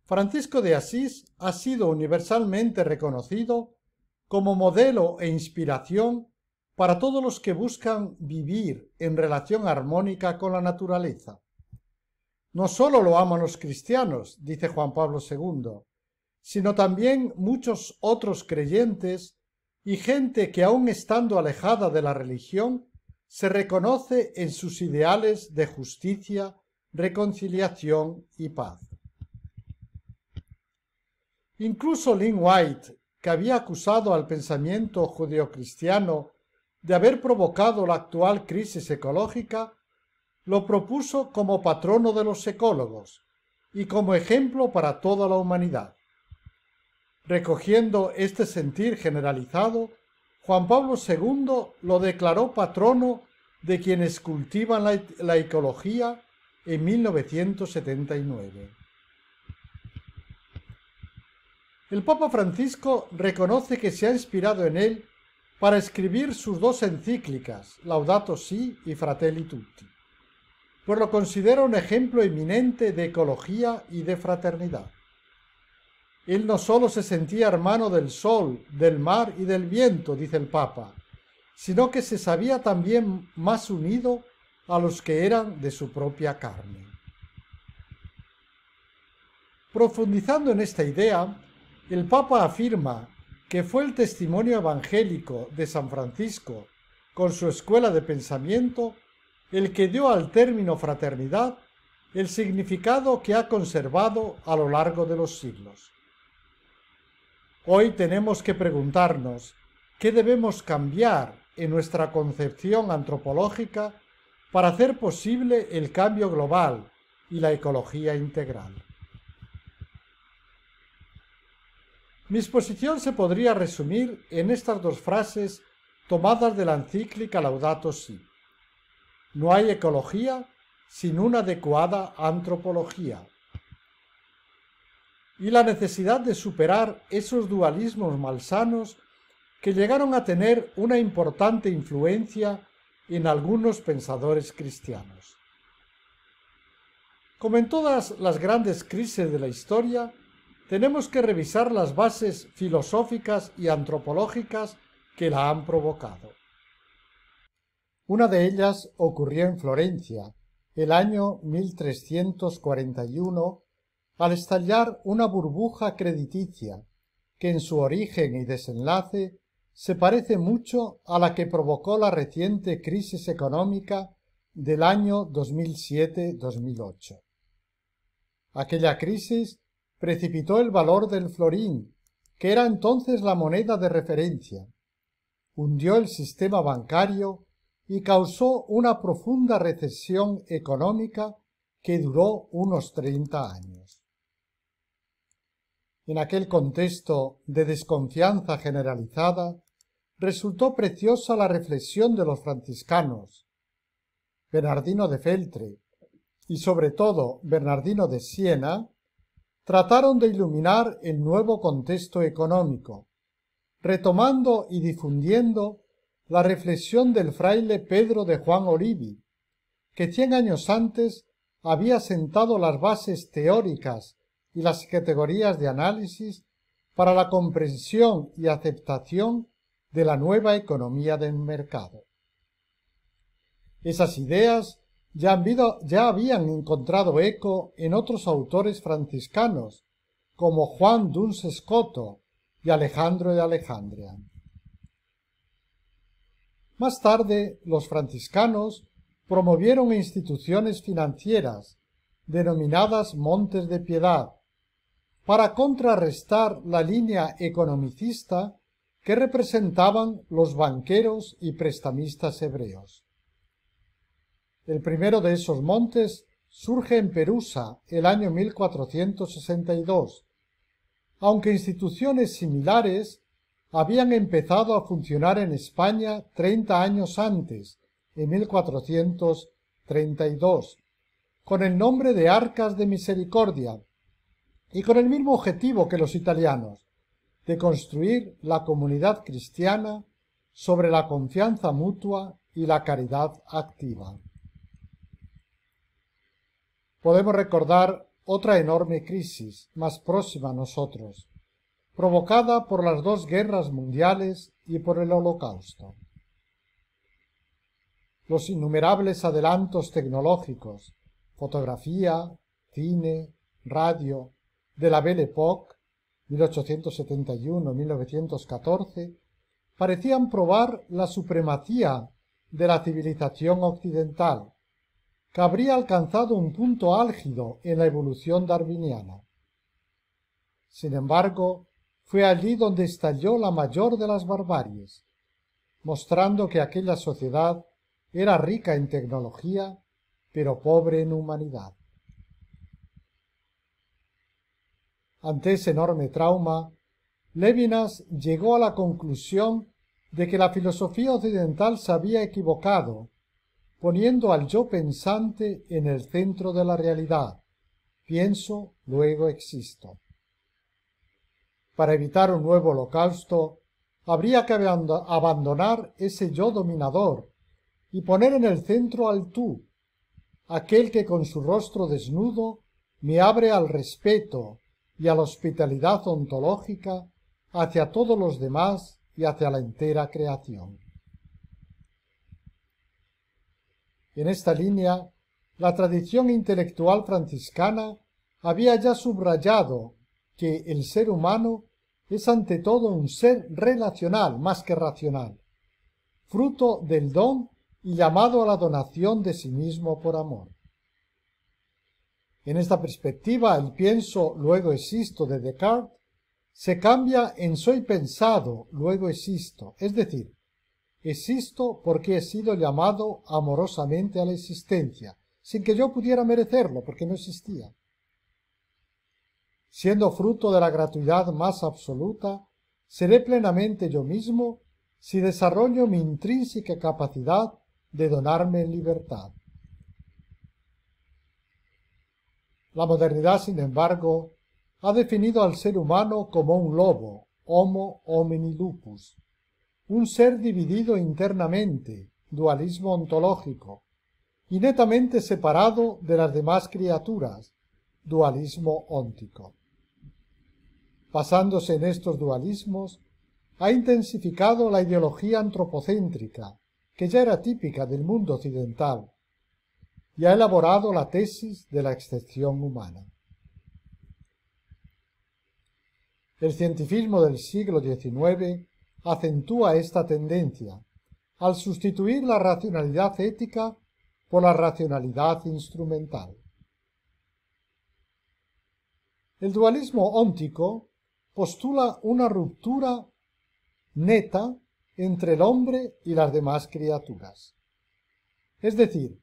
Francisco de Asís ha sido universalmente reconocido como modelo e inspiración para todos los que buscan vivir en relación armónica con la naturaleza. No solo lo aman los cristianos, dice Juan Pablo II, sino también muchos otros creyentes y gente que, aun estando alejada de la religión, se reconoce en sus ideales de justicia, reconciliación y paz. Incluso Lynn White, que había acusado al pensamiento judeocristiano de haber provocado la actual crisis ecológica, lo propuso como patrono de los ecólogos y como ejemplo para toda la humanidad. Recogiendo este sentir generalizado, Juan Pablo II lo declaró patrono de quienes cultivan la ecología en 1979. El Papa Francisco reconoce que se ha inspirado en él para escribir sus dos encíclicas, Laudato Si y Fratelli Tutti, pues lo considera un ejemplo eminente de ecología y de fraternidad. Él no solo se sentía hermano del sol, del mar y del viento, dice el Papa, sino que se sabía también más unido a los que eran de su propia carne. Profundizando en esta idea, el Papa afirma que fue el testimonio evangélico de San Francisco con su escuela de pensamiento el que dio al término fraternidad el significado que ha conservado a lo largo de los siglos. Hoy tenemos que preguntarnos qué debemos cambiar en nuestra concepción antropológica para hacer posible el cambio global y la ecología integral. Mi exposición se podría resumir en estas dos frases tomadas de la encíclica Laudato Si. No hay ecología sin una adecuada antropología. Y la necesidad de superar esos dualismos malsanos que llegaron a tener una importante influencia en algunos pensadores cristianos. Como en todas las grandes crisis de la historia, tenemos que revisar las bases filosóficas y antropológicas que la han provocado. Una de ellas ocurrió en Florencia, el año 1341, al estallar una burbuja crediticia que en su origen y desenlace se parece mucho a la que provocó la reciente crisis económica del año 2007-2008. Aquella crisis precipitó el valor del florín, que era entonces la moneda de referencia, hundió el sistema bancario y causó una profunda recesión económica que duró unos 30 años. En aquel contexto de desconfianza generalizada, resultó preciosa la reflexión de los franciscanos, Bernardino de Feltre y sobre todo Bernardino de Siena, trataron de iluminar el nuevo contexto económico, retomando y difundiendo la reflexión del fraile Pedro de Juan Olivi, que 100 años antes había sentado las bases teóricas y las categorías de análisis para la comprensión y aceptación de la nueva economía del mercado. Esas ideas ya habían encontrado eco en otros autores franciscanos, como Juan Duns Scoto y Alejandro de Alejandría. Más tarde, los franciscanos promovieron instituciones financieras, denominadas Montes de Piedad, para contrarrestar la línea economicista que representaban los banqueros y prestamistas hebreos. El primero de esos montes surge en Perusa el año 1462, aunque instituciones similares habían empezado a funcionar en España 30 años antes, en 1432, con el nombre de Arcas de Misericordia y con el mismo objetivo que los italianos, de construir la comunidad cristiana sobre la confianza mutua y la caridad activa. Podemos recordar otra enorme crisis más próxima a nosotros, provocada por las dos guerras mundiales y por el Holocausto. Los innumerables adelantos tecnológicos, fotografía, cine, radio, de la Belle Époque, 1871-1914, parecían probar la supremacía de la civilización occidental, que habría alcanzado un punto álgido en la evolución darwiniana. Sin embargo, fue allí donde estalló la mayor de las barbaries, mostrando que aquella sociedad era rica en tecnología, pero pobre en humanidad. Ante ese enorme trauma, Levinas llegó a la conclusión de que la filosofía occidental se había equivocado, poniendo al yo pensante en el centro de la realidad. Pienso, luego existo. Para evitar un nuevo holocausto, habría que abandonar ese yo dominador y poner en el centro al tú, aquel que con su rostro desnudo me abre al respeto y a la hospitalidad ontológica hacia todos los demás y hacia la entera creación. En esta línea, la tradición intelectual franciscana había ya subrayado que el ser humano es ante todo un ser relacional más que racional, fruto del don y llamado a la donación de sí mismo por amor. En esta perspectiva, el pienso, luego existo de Descartes se cambia en soy pensado, luego existo, es decir, existo porque he sido llamado amorosamente a la existencia, sin que yo pudiera merecerlo, porque no existía. Siendo fruto de la gratuidad más absoluta, seré plenamente yo mismo si desarrollo mi intrínseca capacidad de donarme en libertad. La modernidad, sin embargo, ha definido al ser humano como un lobo, homo homini lupus, un ser dividido internamente, dualismo ontológico, y netamente separado de las demás criaturas, dualismo óntico. Basándose en estos dualismos, ha intensificado la ideología antropocéntrica, que ya era típica del mundo occidental, y ha elaborado la tesis de la excepción humana. El cientifismo del siglo XIX acentúa esta tendencia, al sustituir la racionalidad ética por la racionalidad instrumental. El dualismo óntico postula una ruptura neta entre el hombre y las demás criaturas, es decir,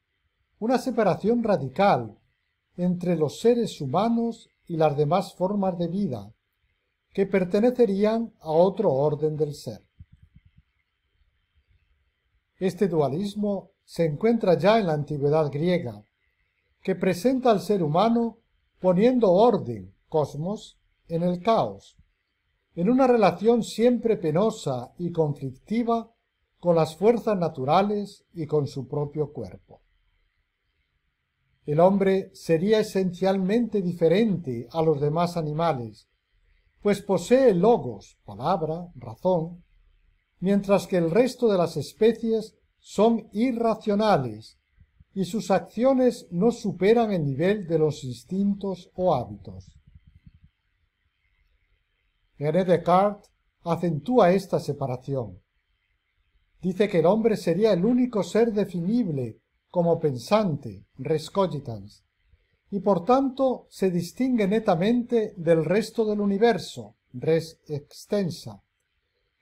una separación radical entre los seres humanos y las demás formas de vida que pertenecerían a otro orden del ser. Este dualismo se encuentra ya en la antigüedad griega, que presenta al ser humano poniendo orden, cosmos, en el caos, en una relación siempre penosa y conflictiva con las fuerzas naturales y con su propio cuerpo. El hombre sería esencialmente diferente a los demás animales, pues posee logos, palabra, razón, mientras que el resto de las especies son irracionales y sus acciones no superan el nivel de los instintos o hábitos. René Descartes acentúa esta separación. Dice que el hombre sería el único ser definible como pensante, res cogitans, y por tanto se distingue netamente del resto del universo, res extensa,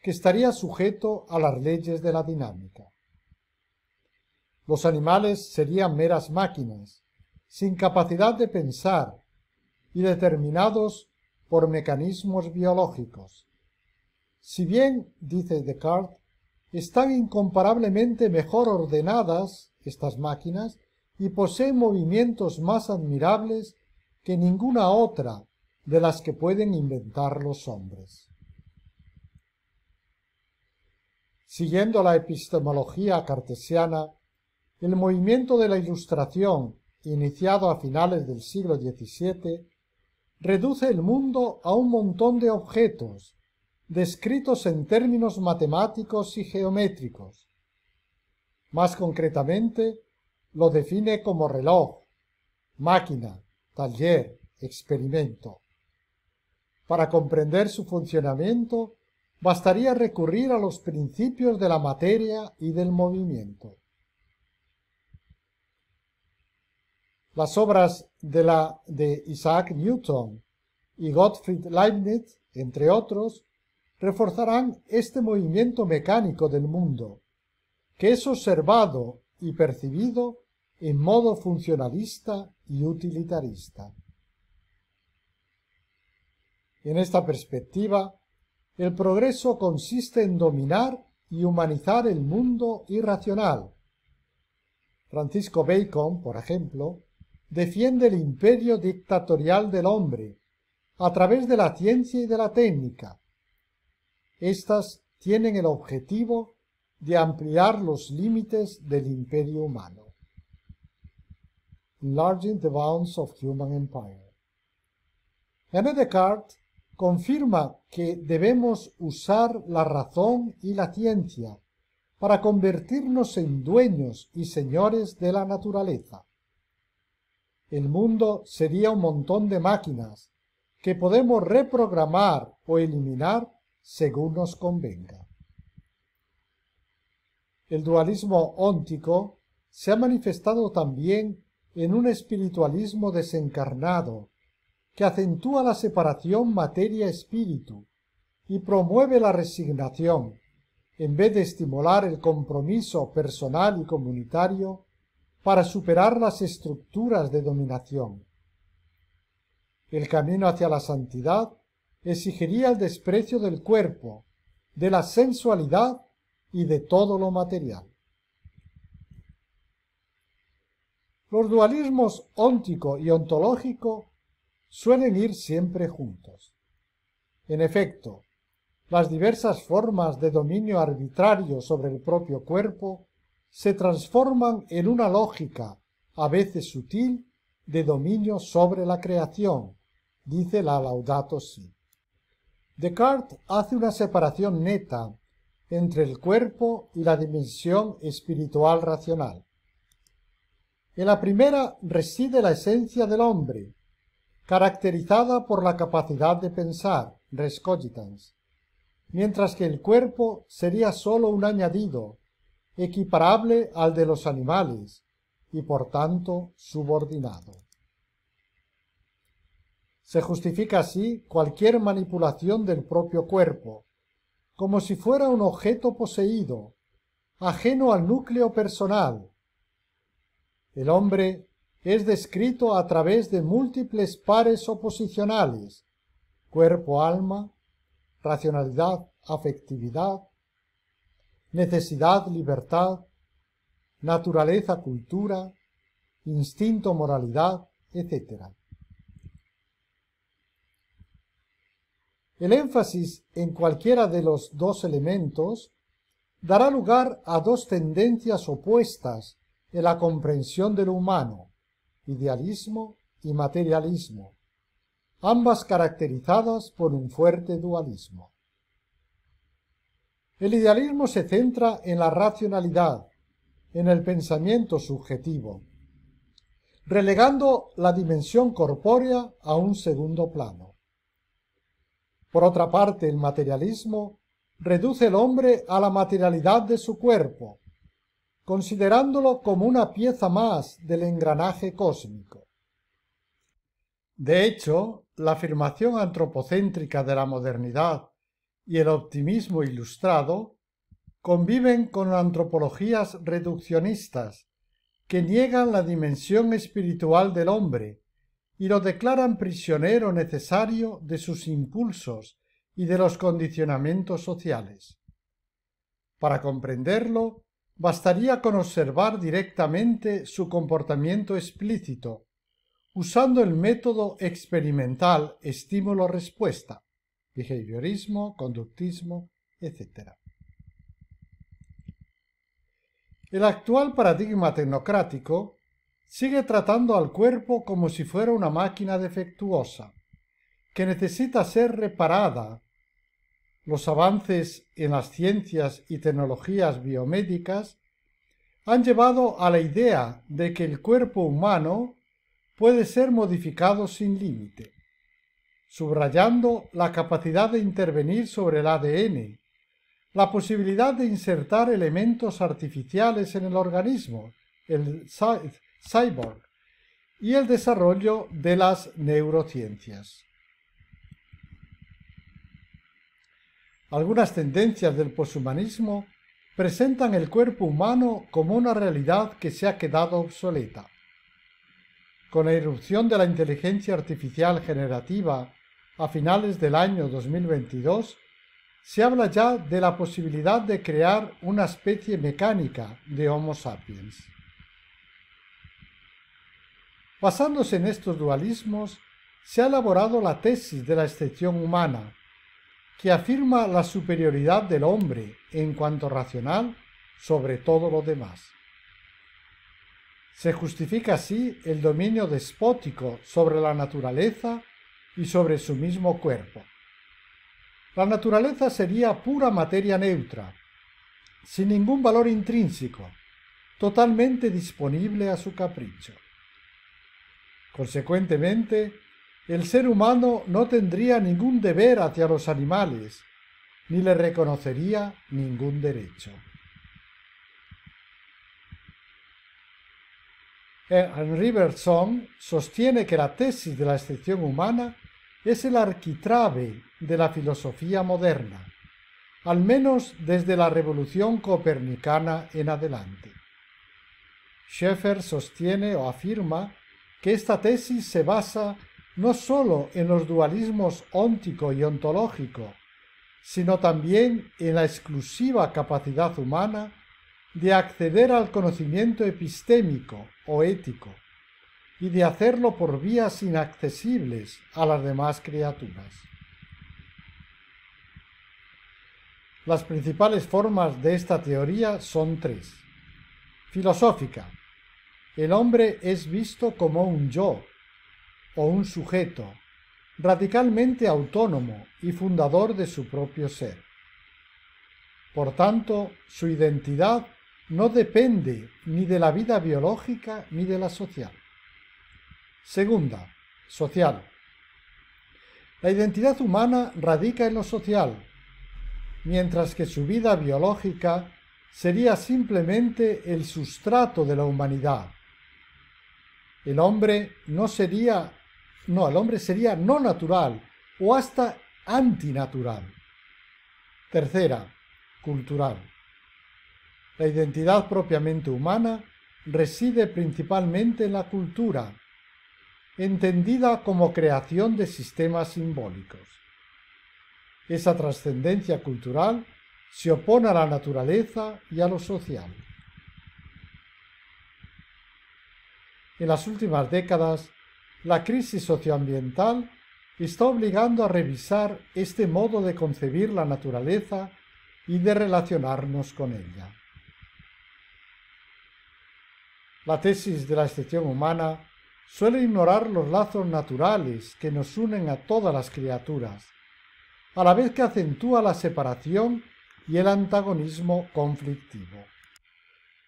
que estaría sujeto a las leyes de la dinámica. Los animales serían meras máquinas, sin capacidad de pensar y determinados por mecanismos biológicos. Si bien, dice Descartes, están incomparablemente mejor ordenadas estas máquinas y poseen movimientos más admirables que ninguna otra de las que pueden inventar los hombres. Siguiendo la epistemología cartesiana, el movimiento de la Ilustración iniciado a finales del siglo XVII, reduce el mundo a un montón de objetos, descritos en términos matemáticos y geométricos. Más concretamente, lo define como reloj, máquina, taller, experimento. Para comprender su funcionamiento, bastaría recurrir a los principios de la materia y del movimiento. Las obras de Isaac Newton y Gottfried Leibniz, entre otros, reforzarán este movimiento mecánico del mundo, que es observado y percibido en modo funcionalista y utilitarista. En esta perspectiva, el progreso consiste en dominar y humanizar el mundo irracional. Francisco Bacon, por ejemplo, defiende el imperio dictatorial del hombre a través de la ciencia y de la técnica. Estas tienen el objetivo de ampliar los límites del imperio humano. Enlarging the bounds of human empire. René Descartes confirma que debemos usar la razón y la ciencia para convertirnos en dueños y señores de la naturaleza. El mundo sería un montón de máquinas que podemos reprogramar o eliminar según nos convenga. El dualismo óntico se ha manifestado también en un espiritualismo desencarnado que acentúa la separación materia-espíritu y promueve la resignación, en vez de estimular el compromiso personal y comunitario para superar las estructuras de dominación. El camino hacia la santidad exigiría el desprecio del cuerpo, de la sensualidad y de todo lo material. Los dualismos óntico y ontológico suelen ir siempre juntos. En efecto, las diversas formas de dominio arbitrario sobre el propio cuerpo se transforman en una lógica, a veces sutil, de dominio sobre la creación, dice la Laudato Si. Descartes hace una separación neta entre el cuerpo y la dimensión espiritual racional. En la primera reside la esencia del hombre, caracterizada por la capacidad de pensar, res cogitans, mientras que el cuerpo sería sólo un añadido, equiparable al de los animales, y por tanto subordinado. Se justifica así cualquier manipulación del propio cuerpo, como si fuera un objeto poseído, ajeno al núcleo personal. El hombre es descrito a través de múltiples pares oposicionales, cuerpo-alma, racionalidad-afectividad, necesidad-libertad, naturaleza-cultura, instinto-moralidad, etc. El énfasis en cualquiera de los dos elementos dará lugar a dos tendencias opuestas en la comprensión de lo humano, idealismo y materialismo, ambas caracterizadas por un fuerte dualismo. El idealismo se centra en la racionalidad, en el pensamiento subjetivo, relegando la dimensión corpórea a un segundo plano. Por otra parte, el materialismo reduce al hombre a la materialidad de su cuerpo, considerándolo como una pieza más del engranaje cósmico. De hecho, la afirmación antropocéntrica de la modernidad y el optimismo ilustrado conviven con antropologías reduccionistas que niegan la dimensión espiritual del hombre y lo declaran prisionero necesario de sus impulsos y de los condicionamientos sociales. Para comprenderlo, bastaría con observar directamente su comportamiento explícito, usando el método experimental estímulo-respuesta, behaviorismo, conductismo, etc. El actual paradigma tecnocrático sigue tratando al cuerpo como si fuera una máquina defectuosa, que necesita ser reparada. Los avances en las ciencias y tecnologías biomédicas han llevado a la idea de que el cuerpo humano puede ser modificado sin límite, subrayando la capacidad de intervenir sobre el ADN, la posibilidad de insertar elementos artificiales en el organismo, el cyborg, y el desarrollo de las neurociencias. Algunas tendencias del poshumanismo presentan el cuerpo humano como una realidad que se ha quedado obsoleta. Con la irrupción de la inteligencia artificial generativa a finales del año 2022, se habla ya de la posibilidad de crear una especie mecánica de Homo sapiens. Basándose en estos dualismos, se ha elaborado la tesis de la excepción humana, que afirma la superioridad del hombre en cuanto racional sobre todo lo demás. Se justifica así el dominio despótico sobre la naturaleza y sobre su mismo cuerpo. La naturaleza sería pura materia neutra, sin ningún valor intrínseco, totalmente disponible a su capricho. Consecuentemente, el ser humano no tendría ningún deber hacia los animales, ni le reconocería ningún derecho. Henri Bergson sostiene que la tesis de la excepción humana es el arquitrabe de la filosofía moderna, al menos desde la revolución copernicana en adelante. Schaeffer sostiene o afirma que esta tesis se basa no sólo en los dualismos óntico y ontológico, sino también en la exclusiva capacidad humana de acceder al conocimiento epistémico o ético y de hacerlo por vías inaccesibles a las demás criaturas. Las principales formas de esta teoría son tres. Filosófica. El hombre es visto como un yo, o un sujeto, radicalmente autónomo y fundador de su propio ser. Por tanto, su identidad no depende ni de la vida biológica ni de la social. Segunda, social. La identidad humana radica en lo social, mientras que su vida biológica sería simplemente el sustrato de la humanidad. El hombre sería no natural o hasta antinatural. Tercera, cultural. La identidad propiamente humana reside principalmente en la cultura, entendida como creación de sistemas simbólicos. Esa trascendencia cultural se opone a la naturaleza y a lo social. En las últimas décadas, la crisis socioambiental está obligando a revisar este modo de concebir la naturaleza y de relacionarnos con ella. La tesis de la excepción humana suele ignorar los lazos naturales que nos unen a todas las criaturas, a la vez que acentúa la separación y el antagonismo conflictivo.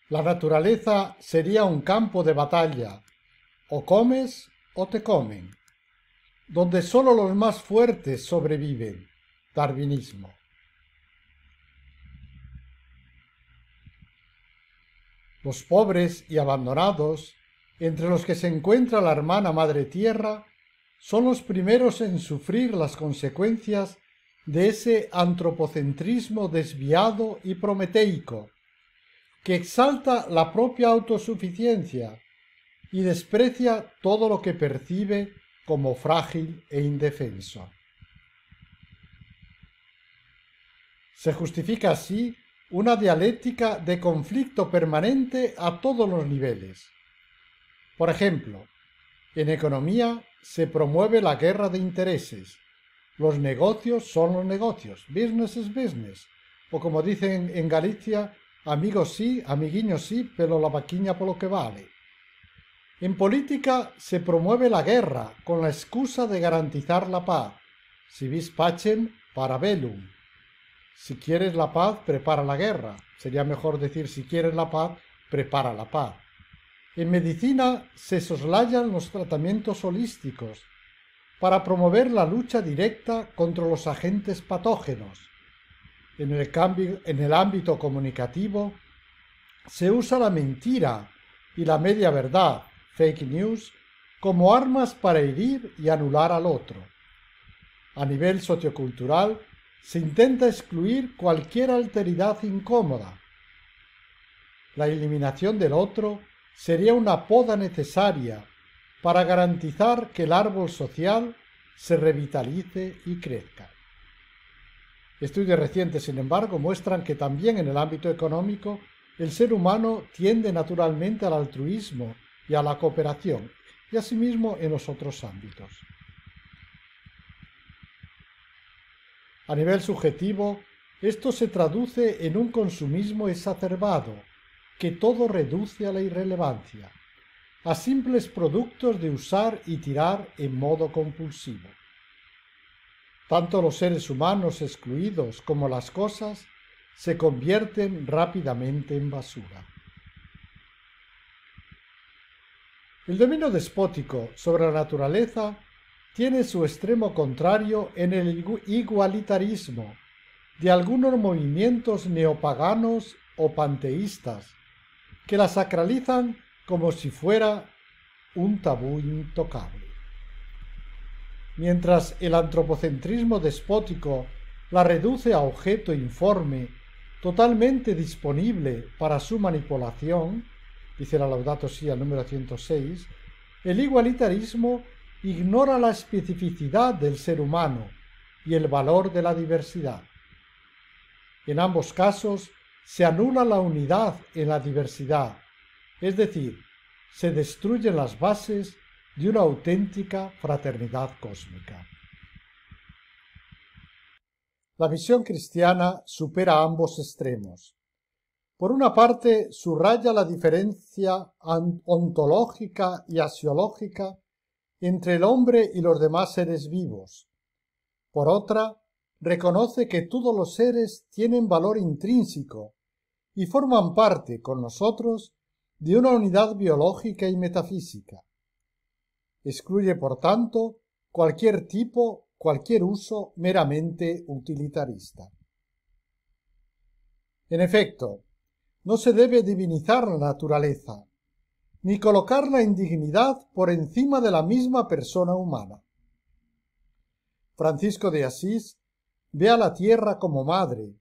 La naturaleza sería un campo de batalla, o comes o te comen, donde sólo los más fuertes sobreviven. Darwinismo. Los pobres y abandonados, entre los que se encuentra la hermana Madre Tierra, son los primeros en sufrir las consecuencias de ese antropocentrismo desviado y prometeico, que exalta la propia autosuficiencia y desprecia todo lo que percibe como frágil e indefenso. Se justifica así una dialéctica de conflicto permanente a todos los niveles. Por ejemplo, en economía se promueve la guerra de intereses. Los negocios son los negocios, business is business, o como dicen en Galicia, amigos sí, amiguiños sí, pero la vaquiña por lo que vale. En política se promueve la guerra con la excusa de garantizar la paz. Si vis pacem, para bellum. Si quieres la paz, prepara la guerra. Sería mejor decir si quieres la paz, prepara la paz. En medicina se soslayan los tratamientos holísticos para promover la lucha directa contra los agentes patógenos. En el ámbito comunicativo se usa la mentira y la media verdad, fake news, como armas para herir y anular al otro. A nivel sociocultural se intenta excluir cualquier alteridad incómoda. La eliminación del otro sería una poda necesaria para garantizar que el árbol social se revitalice y crezca. Estudios recientes, sin embargo, muestran que también en el ámbito económico el ser humano tiende naturalmente al altruismo y a la cooperación, y asimismo en los otros ámbitos. A nivel subjetivo, esto se traduce en un consumismo exacerbado, que todo reduce a la irrelevancia, a simples productos de usar y tirar en modo compulsivo. Tanto los seres humanos excluidos como las cosas se convierten rápidamente en basura. El dominio despótico sobre la naturaleza tiene su extremo contrario en el igualitarismo de algunos movimientos neopaganos o panteístas que la sacralizan como si fuera un tabú intocable. Mientras el antropocentrismo despótico la reduce a objeto informe totalmente disponible para su manipulación, dice la Laudato Si al número 106, el igualitarismo ignora la especificidad del ser humano y el valor de la diversidad. En ambos casos se anula la unidad en la diversidad, es decir, se destruyen las bases de una auténtica fraternidad cósmica. La visión cristiana supera ambos extremos. Por una parte, subraya la diferencia ontológica y axiológica entre el hombre y los demás seres vivos. Por otra, reconoce que todos los seres tienen valor intrínseco y forman parte, con nosotros, de una unidad biológica y metafísica. Excluye, por tanto, cualquier uso meramente utilitarista. En efecto, no se debe divinizar la naturaleza, ni colocarla en dignidad por encima de la misma persona humana. Francisco de Asís ve a la tierra como madre,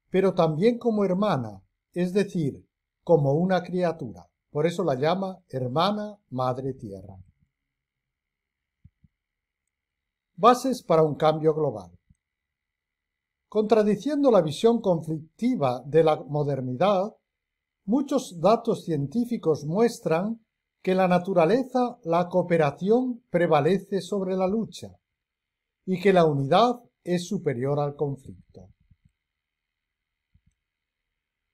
pero también como hermana, es decir, como una criatura. Por eso la llama hermana madre tierra. Bases para un cambio global. Contradiciendo la visión conflictiva de la modernidad, muchos datos científicos muestran que en la naturaleza la cooperación prevalece sobre la lucha y que la unidad es superior al conflicto.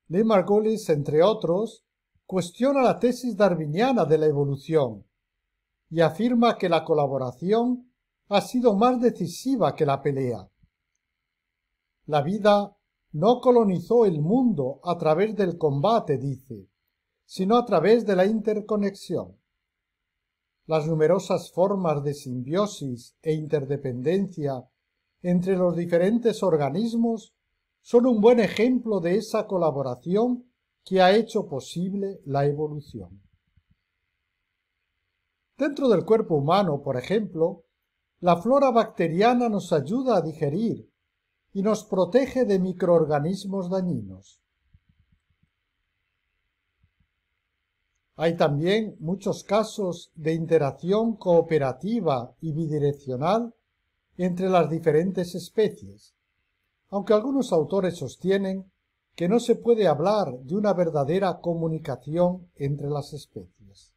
Lee Margulis, entre otros, cuestiona la tesis darwiniana de la evolución y afirma que la colaboración ha sido más decisiva que la pelea. La vida no colonizó el mundo a través del combate, dice, sino a través de la interconexión. Las numerosas formas de simbiosis e interdependencia entre los diferentes organismos son un buen ejemplo de esa colaboración que ha hecho posible la evolución. Dentro del cuerpo humano, por ejemplo, la flora bacteriana nos ayuda a digerir y nos protege de microorganismos dañinos. Hay también muchos casos de interacción cooperativa y bidireccional entre las diferentes especies, aunque algunos autores sostienen que no se puede hablar de una verdadera comunicación entre las especies.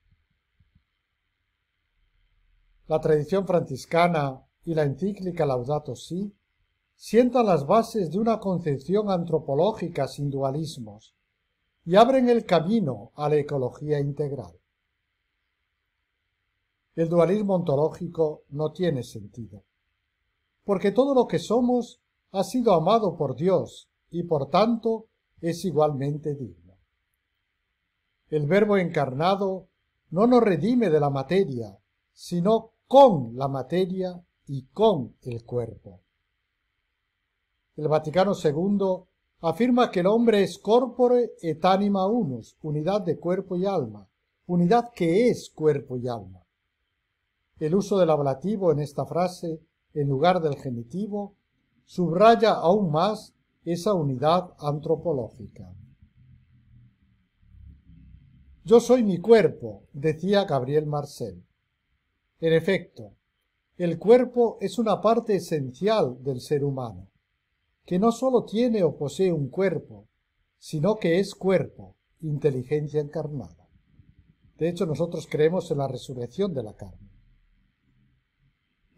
La tradición franciscana y la encíclica Laudato Si sientan las bases de una concepción antropológica sin dualismos y abren el camino a la ecología integral. el dualismo ontológico no tiene sentido, porque todo lo que somos ha sido amado por Dios y por tanto es igualmente digno. El Verbo encarnado no nos redime de la materia, sino con la materia y con el cuerpo. El Vaticano II afirma que el hombre es corpore et anima unus, unidad de cuerpo y alma, unidad que es cuerpo y alma. El uso del ablativo en esta frase, en lugar del genitivo, subraya aún más esa unidad antropológica. Yo soy mi cuerpo, decía Gabriel Marcel. En efecto, el cuerpo es una parte esencial del ser humano, que no sólo tiene o posee un cuerpo, sino que es cuerpo, inteligencia encarnada. De hecho, nosotros creemos en la resurrección de la carne.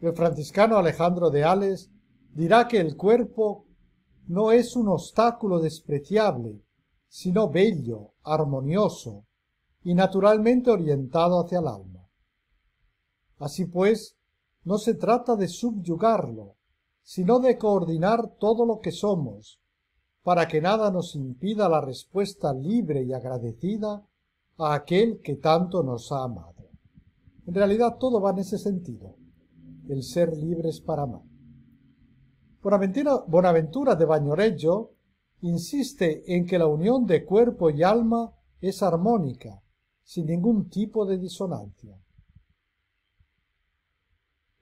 El franciscano Alejandro de Ales dirá que el cuerpo no es un obstáculo despreciable, sino bello, armonioso y naturalmente orientado hacia el alma. Así pues, no se trata de subyugarlo, sino de coordinar todo lo que somos, para que nada nos impida la respuesta libre y agradecida a aquel que tanto nos ha amado. En realidad todo va en ese sentido, el ser libres para amar. Bonaventura de Bagnoregio insiste en que la unión de cuerpo y alma es armónica, sin ningún tipo de disonancia.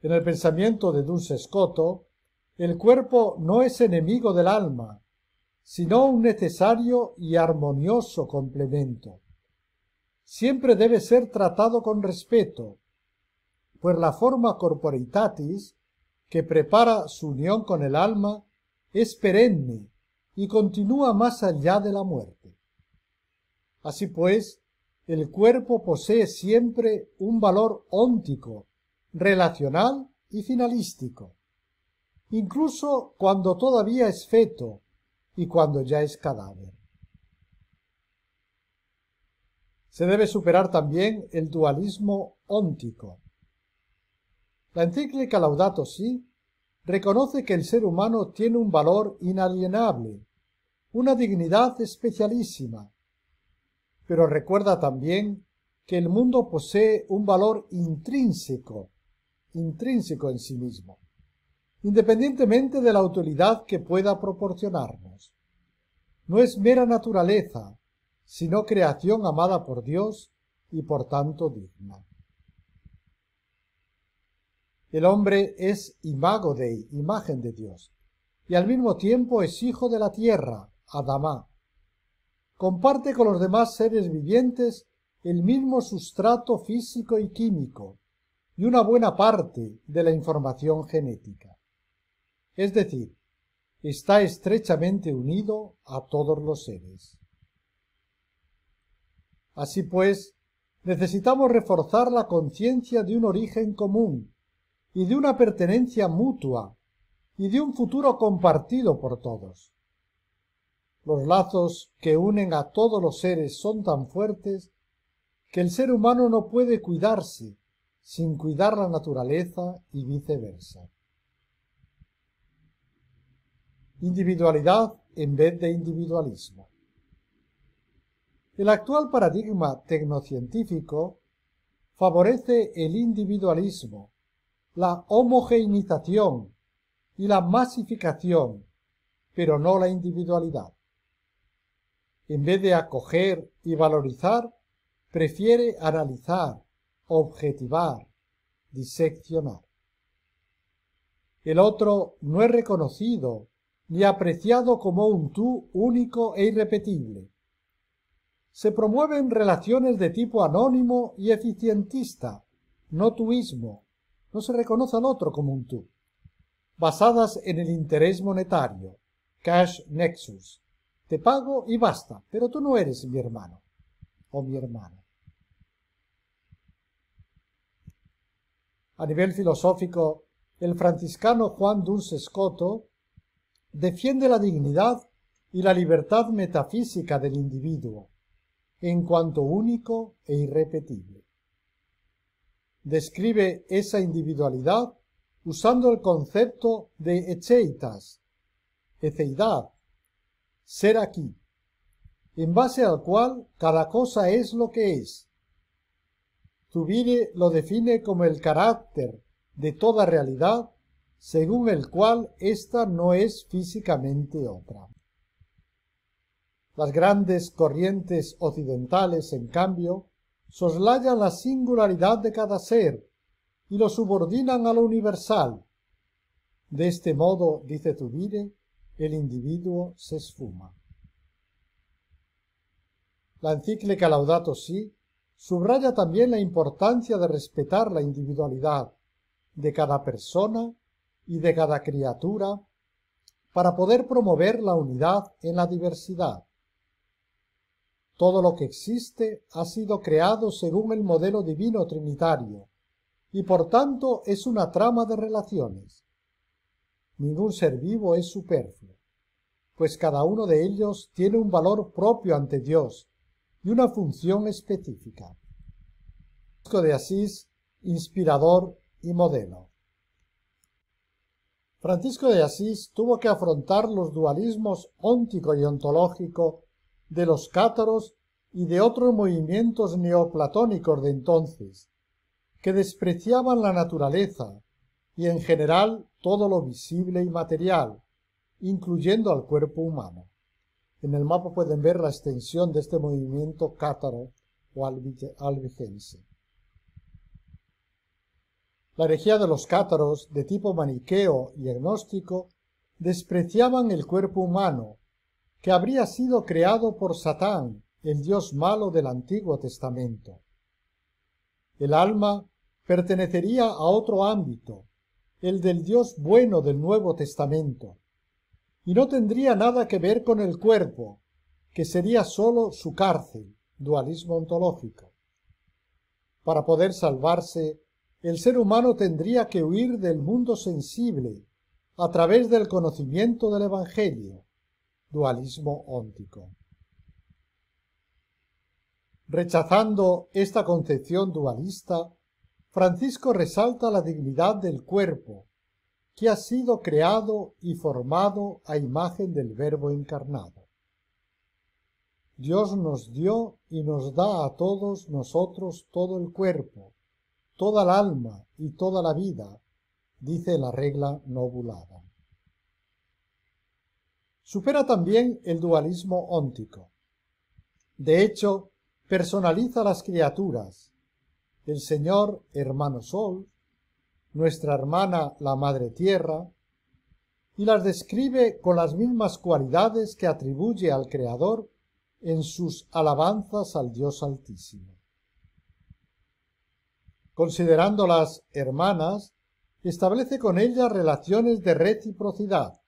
En el pensamiento de Duns Scoto, el cuerpo no es enemigo del alma, sino un necesario y armonioso complemento. Siempre debe ser tratado con respeto, pues la forma corporitatis, que prepara su unión con el alma, es perenne y continúa más allá de la muerte. Así pues, el cuerpo posee siempre un valor óntico, relacional y finalístico, incluso cuando todavía es feto y cuando ya es cadáver. Se debe superar también el dualismo óntico. La encíclica Laudato Si reconoce que el ser humano tiene un valor inalienable, una dignidad especialísima, pero recuerda también que el mundo posee un valor intrínseco en sí mismo, independientemente de la utilidad que pueda proporcionarnos. No es mera naturaleza, sino creación amada por Dios y por tanto digna. El hombre es imago Dei, imagen de Dios, y al mismo tiempo es hijo de la tierra, Adamá. Comparte con los demás seres vivientes el mismo sustrato físico y químico, y una buena parte de la información genética. Es decir, está estrechamente unido a todos los seres. Así pues, necesitamos reforzar la conciencia de un origen común y de una pertenencia mutua y de un futuro compartido por todos. Los lazos que unen a todos los seres son tan fuertes que el ser humano no puede cuidarse sin cuidar la naturaleza y viceversa. Individualidad en vez de individualismo. El actual paradigma tecnocientífico favorece el individualismo, la homogeneización y la masificación, pero no la individualidad. En vez de acoger y valorizar, prefiere analizar, objetivar, diseccionar. El otro no es reconocido ni apreciado como un tú único e irrepetible. Se promueven relaciones de tipo anónimo y eficientista, no tuismo, no se reconoce al otro como un tú, basadas en el interés monetario, cash nexus. Te pago y basta, pero tú no eres mi hermano o mi hermana. A nivel filosófico, el franciscano Juan Duns Scoto defiende la dignidad y la libertad metafísica del individuo, en cuanto único e irrepetible. describe esa individualidad usando el concepto de echeitas, eceidad, ser aquí, en base al cual cada cosa es lo que es. Zubiri lo define como el carácter de toda realidad, según el cual ésta no es físicamente otra. Las grandes corrientes occidentales, en cambio, soslayan la singularidad de cada ser y lo subordinan a lo universal. De este modo, dice Zubiri, el individuo se esfuma. La encíclica Laudato Si subraya también la importancia de respetar la individualidad de cada persona y de cada criatura para poder promover la unidad en la diversidad. Todo lo que existe ha sido creado según el modelo divino trinitario y por tanto es una trama de relaciones. Ningún ser vivo es superfluo, pues cada uno de ellos tiene un valor propio ante Dios y una función específica. Francisco de Asís, inspirador y modelo. Francisco de Asís tuvo que afrontar los dualismos óntico y ontológico de los cátaros y de otros movimientos neoplatónicos de entonces, que despreciaban la naturaleza y en general todo lo visible y material, incluyendo al cuerpo humano. En el mapa pueden ver la extensión de este movimiento cátaro o albigense. La herejía de los cátaros, de tipo maniqueo y agnóstico, despreciaban el cuerpo humano, que habría sido creado por Satán, el dios malo del Antiguo Testamento. El alma pertenecería a otro ámbito, el del Dios bueno del Nuevo Testamento, y no tendría nada que ver con el cuerpo, que sería sólo su cárcel, dualismo ontológico. Para poder salvarse, el ser humano tendría que huir del mundo sensible a través del conocimiento del Evangelio, dualismo óntico. Rechazando esta concepción dualista, Francisco resalta la dignidad del cuerpo, que ha sido creado y formado a imagen del Verbo encarnado. Dios nos dio y nos da a todos nosotros todo el cuerpo, toda el alma y toda la vida, dice la regla nobulada. Supera también el dualismo óntico. De hecho, personaliza las criaturas, el Señor hermano Sol, nuestra hermana la Madre Tierra, y las describe con las mismas cualidades que atribuye al Creador en sus alabanzas al Dios Altísimo. Considerándolas hermanas, establece con ellas relaciones de reciprocidad.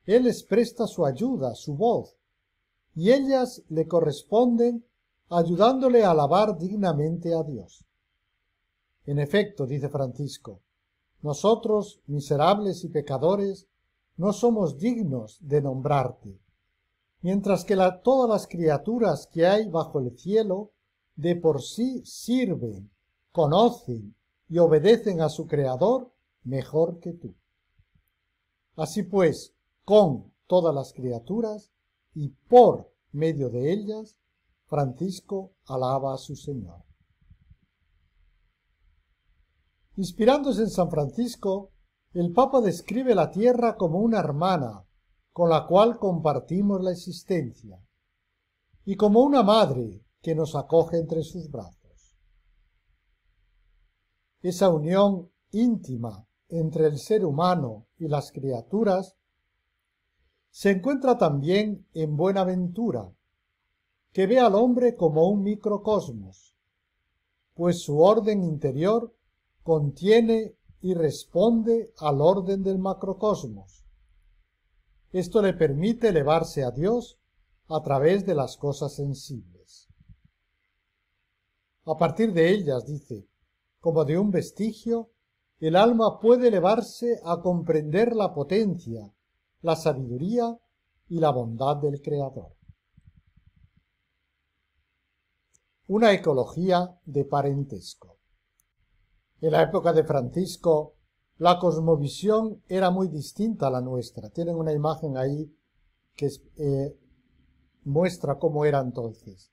Él les presta su ayuda, su voz, y ellas le corresponden ayudándole a alabar dignamente a Dios. En efecto, dice Francisco, nosotros, miserables y pecadores, no somos dignos de nombrarte, mientras que todas las criaturas que hay bajo el cielo de por sí sirven, conocen y obedecen a su Creador mejor que tú. Así pues, con todas las criaturas y por medio de ellas, Francisco alaba a su Señor. Inspirándose en San Francisco, el Papa describe la tierra como una hermana con la cual compartimos la existencia y como una madre que nos acoge entre sus brazos. Esa unión íntima entre el ser humano y las criaturas se encuentra también en Buenaventura, que ve al hombre como un microcosmos, pues su orden interior contiene y responde al orden del macrocosmos. Esto le permite elevarse a Dios a través de las cosas sensibles. A partir de ellas, dice, como de un vestigio, el alma puede elevarse a comprender la potencia, la sabiduría y la bondad del Creador. Una ecología de parentesco. En la época de Francisco, la cosmovisión era muy distinta a la nuestra. Tienen una imagen ahí que muestra cómo era entonces.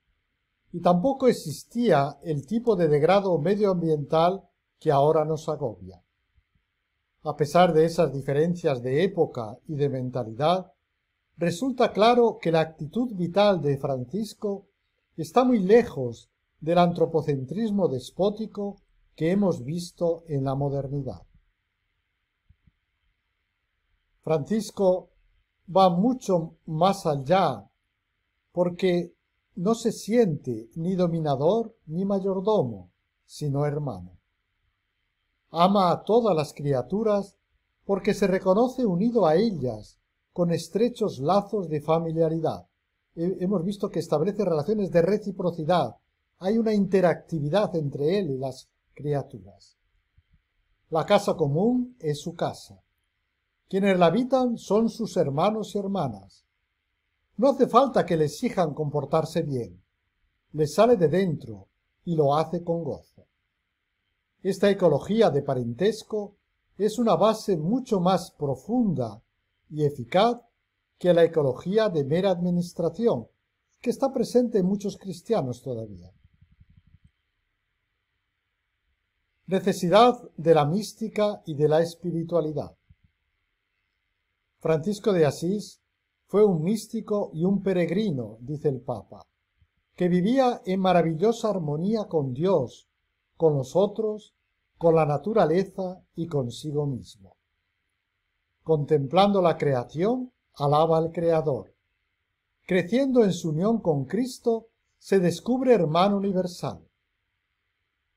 Y tampoco existía el tipo de degrado medioambiental que ahora nos agobia. A pesar de esas diferencias de época y de mentalidad, resulta claro que la actitud vital de Francisco está muy lejos del antropocentrismo despótico que hemos visto en la modernidad. Francisco va mucho más allá porque no se siente ni dominador ni mayordomo, sino hermano. Ama a todas las criaturas porque se reconoce unido a ellas con estrechos lazos de familiaridad. Hemos visto que establece relaciones de reciprocidad. Hay una interactividad entre él y las criaturas. La casa común es su casa. Quienes la habitan son sus hermanos y hermanas. No hace falta que le exijan comportarse bien. Le sale de dentro y lo hace con gozo. Esta ecología de parentesco es una base mucho más profunda y eficaz que la ecología de mera administración, que está presente en muchos cristianos todavía. Necesidad de la mística y de la espiritualidad. Francisco de Asís fue un místico y un peregrino, dice el Papa, que vivía en maravillosa armonía con Dios, con los otros, con la naturaleza y consigo mismo. Contemplando la creación, alaba al Creador. Creciendo en su unión con Cristo, se descubre hermano universal.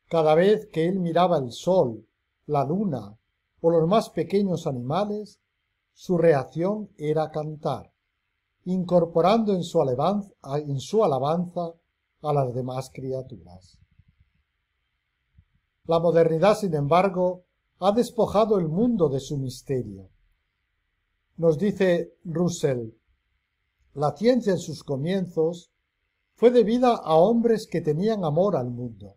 Cada vez que él miraba el sol, la luna o los más pequeños animales, su reacción era cantar, incorporando en su alabanza a las demás criaturas. La modernidad, sin embargo, ha despojado el mundo de su misterio. Nos dice Russell, la ciencia en sus comienzos fue debida a hombres que tenían amor al mundo.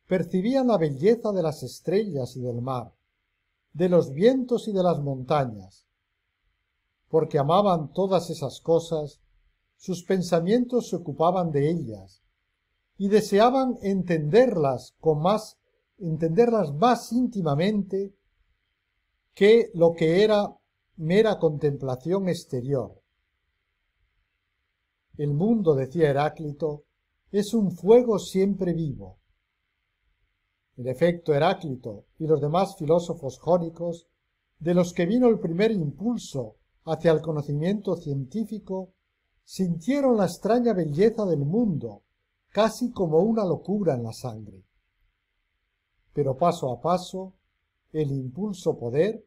Percibían la belleza de las estrellas y del mar, de los vientos y de las montañas. Porque amaban todas esas cosas, sus pensamientos se ocupaban de ellas y deseaban entenderlas más íntimamente que lo que era mera contemplación exterior. El mundo, decía Heráclito, es un fuego siempre vivo. En efecto, Heráclito y los demás filósofos jónicos, de los que vino el primer impulso hacia el conocimiento científico, sintieron la extraña belleza del mundo, casi como una locura en la sangre. Pero paso a paso, el impulso poder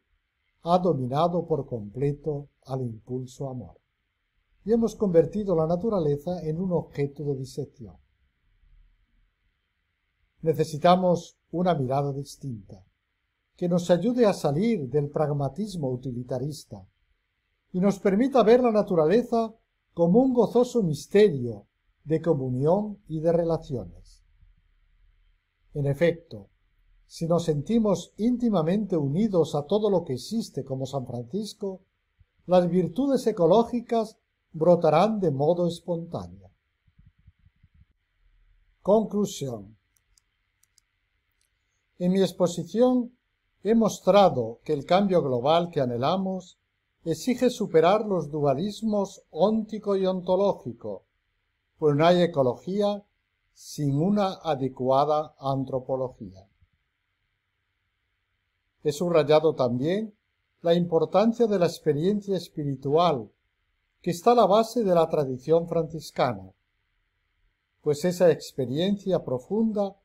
ha dominado por completo al impulso amor, y hemos convertido la naturaleza en un objeto de disección. Necesitamos una mirada distinta, que nos ayude a salir del pragmatismo utilitarista y nos permita ver la naturaleza como un gozoso misterio de comunión y de relaciones. En efecto, si nos sentimos íntimamente unidos a todo lo que existe como San Francisco, las virtudes ecológicas brotarán de modo espontáneo. Conclusión. En mi exposición he mostrado que el cambio global que anhelamos exige superar los dualismos óntico y ontológico, pues no hay ecología sin una adecuada antropología. He subrayado también la importancia de la experiencia espiritual, que está a la base de la tradición franciscana, pues esa experiencia profunda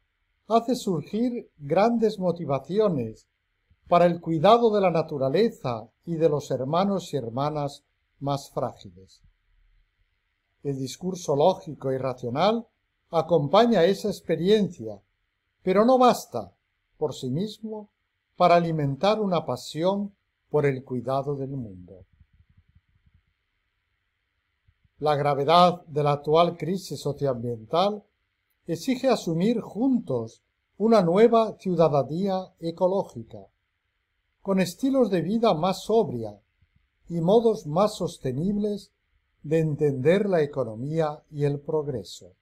hace surgir grandes motivaciones para el cuidado de la naturaleza y de los hermanos y hermanas más frágiles. El discurso lógico y racional acompaña esa experiencia, pero no basta por sí mismo para alimentar una pasión por el cuidado del mundo. La gravedad de la actual crisis socioambiental exige asumir juntos una nueva ciudadanía ecológica, con estilos de vida más sobria y modos más sostenibles de entender la economía y el progreso.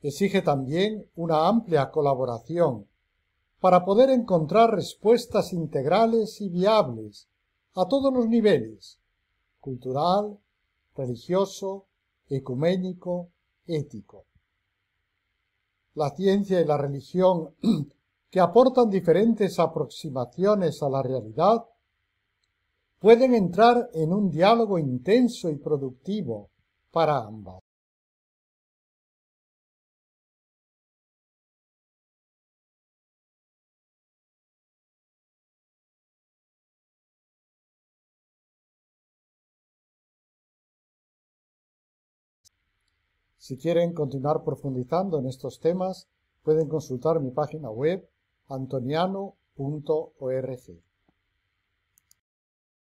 Exige también una amplia colaboración para poder encontrar respuestas integrales y viables a todos los niveles: cultural, religioso, ecuménico, ético. La ciencia y la religión, que aportan diferentes aproximaciones a la realidad, pueden entrar en un diálogo intenso y productivo para ambas. Si quieren continuar profundizando en estos temas, pueden consultar mi página web antoniano.org.